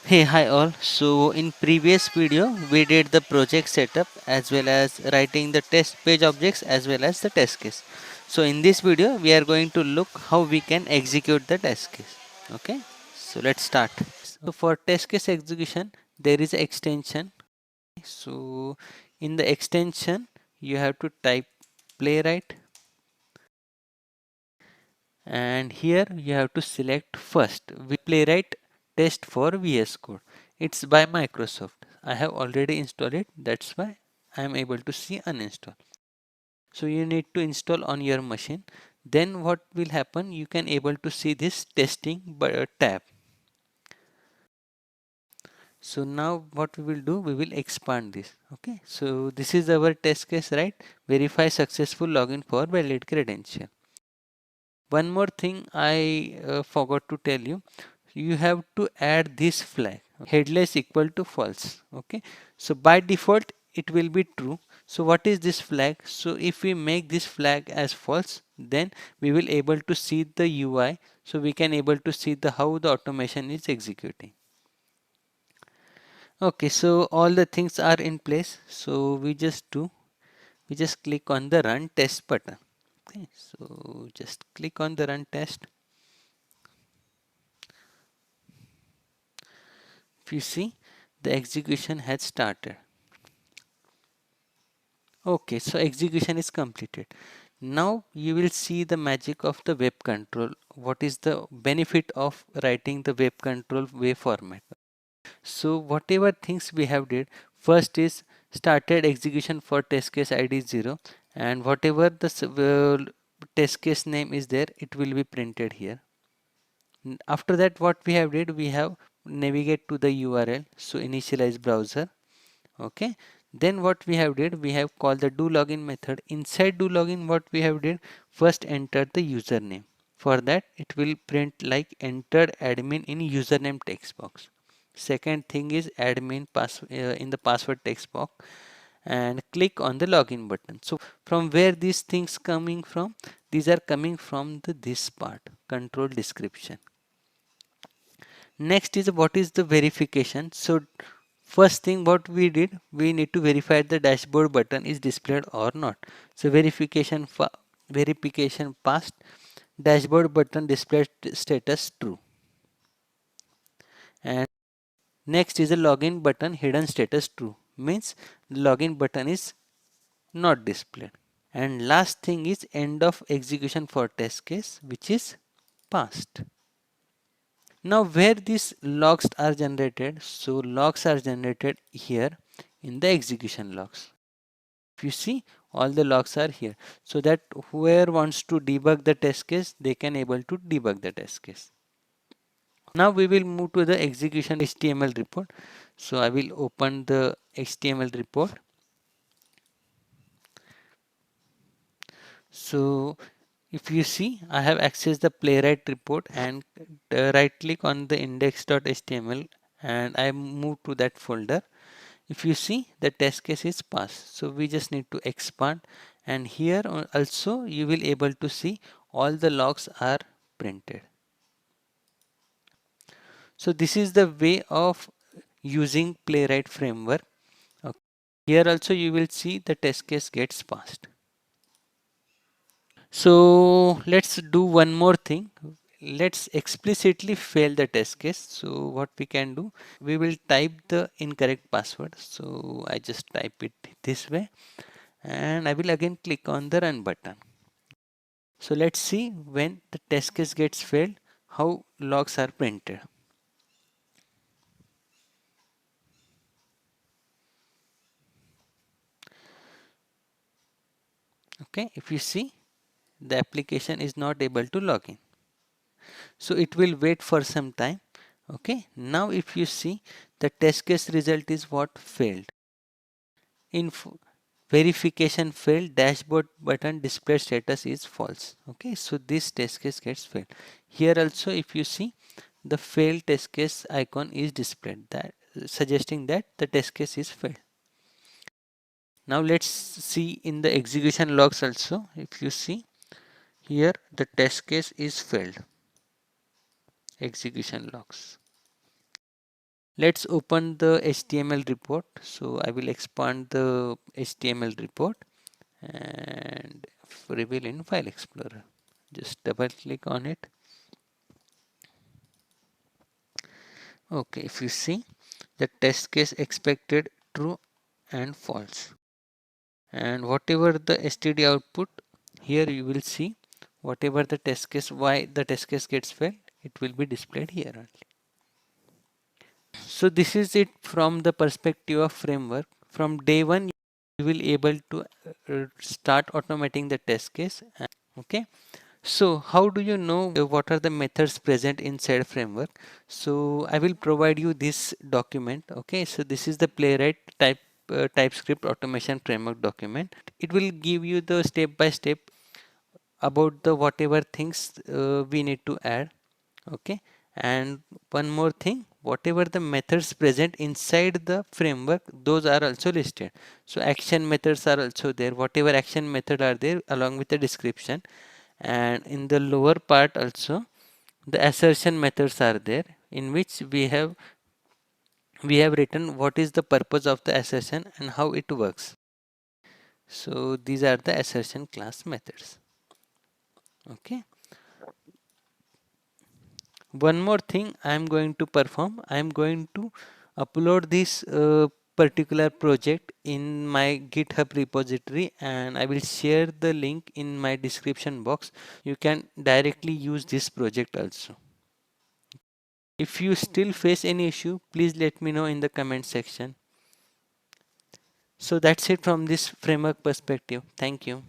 Hey, hi all. So in previous video, we did the project setup as well as writing the test page objects as well as the test case. So in this video, we are going to look how we can execute the test case. Okay. So let's start. So for test case execution, there is an extension. So in the extension, you have to type playwright, and here you have to select first playwright test for VS Code. It's by Microsoft. I have already installed it, that's why I am able to see uninstall. So you need to install on your machine. Then what will happen, you can able to see this testing tab. So now what we will do, we will expand this. Okay, so this is our test case, right? Verify successful login for valid credential. One more thing I forgot to tell you, you have to add this flag, headless equal to false. Okay, so by default it will be true. So what is this flag? So if we make this flag as false, then we will able to see the UI, so we can able to see the how the automation is executing. Okay, so all the things are in place, so we just click on the run test button. Okay, so just click on the run test. If you see, the execution has started. Okay, so execution is completed. Now you will see the magic of the web control. What is the benefit of writing the web control way format? So whatever things we have did, first is started execution for test case ID 0, and whatever the test case name is there, it will be printed here. After that, what we have did, we have navigate to the URL. So initialize browser. Okay, then what we have did, we have called the do login method. Inside do login, what we have did, first enter the username. For that it will print like entered admin in username text box. Second thing is admin in the password text box, and click on the login button. So from where these things coming from, these are coming from this part, control description. Next is what is the verification. So first thing what we did, we need to verify the dashboard button is displayed or not. So verification passed, dashboard button display status true. And next is the login button hidden status true, means the login button is not displayed. And last thing is end of execution for test case, which is passed. Now where these logs are generated, so logs are generated here in the execution logs. If you see, all the logs are here, so that whoever wants to debug the test case, they can able to debug the test case. Now we will move to the execution HTML report. So I will open the HTML report. So if you see, I have accessed the playwright report and right click on the index.html and I move to that folder. If you see, the test case is passed. So we just need to expand, and here also you will able to see all the logs are printed. So this is the way of using playwright framework. Okay. Here also you will see the test case gets passed. So let's do one more thing. Let's explicitly fail the test case. So what we can do, we will type the incorrect password. So I just type it this way, and I will again click on the run button. So let's see when the test case gets failed, how logs are printed. Okay, if you see, the application is not able to log in. So it will wait for some time. Okay, now if you see, the test case result is what failed. Verification failed, dashboard button display status is false. Okay, so this test case gets failed. Here also if you see, the failed test case icon is displayed, that suggesting that the test case is failed. Now let's see in the execution logs also. If you see here, the test case is failed. Execution logs. Let's open the HTML report. So I will expand the HTML report and reveal in File Explorer. Just double click on it. Okay, if you see, the test case expected true and false, and whatever the std output, here you will see whatever the test case, why the test case gets failed, it will be displayed here only. So this is it from the perspective of framework. From day one you will able to start automating the test case. Okay, so how do you know what are the methods present inside framework? So I will provide you this document. Okay, so this is the playwright TypeScript automation framework document. It will give you the step by step about the whatever things we need to add. Okay, and one more thing, whatever the methods present inside the framework, those are also listed. So action methods are also there, whatever action method are there along with the description, and in the lower part also the assertion methods are there, in which we have written what is the purpose of the assertion and how it works. So these are the assertion class methods. Okay, one more thing I am going to perform, I am going to upload this particular project in my GitHub repository, and I will share the link in my description box. You can directly use this project also. If you still face any issue, please let me know in the comment section. So that's it from this framework perspective. Thank you.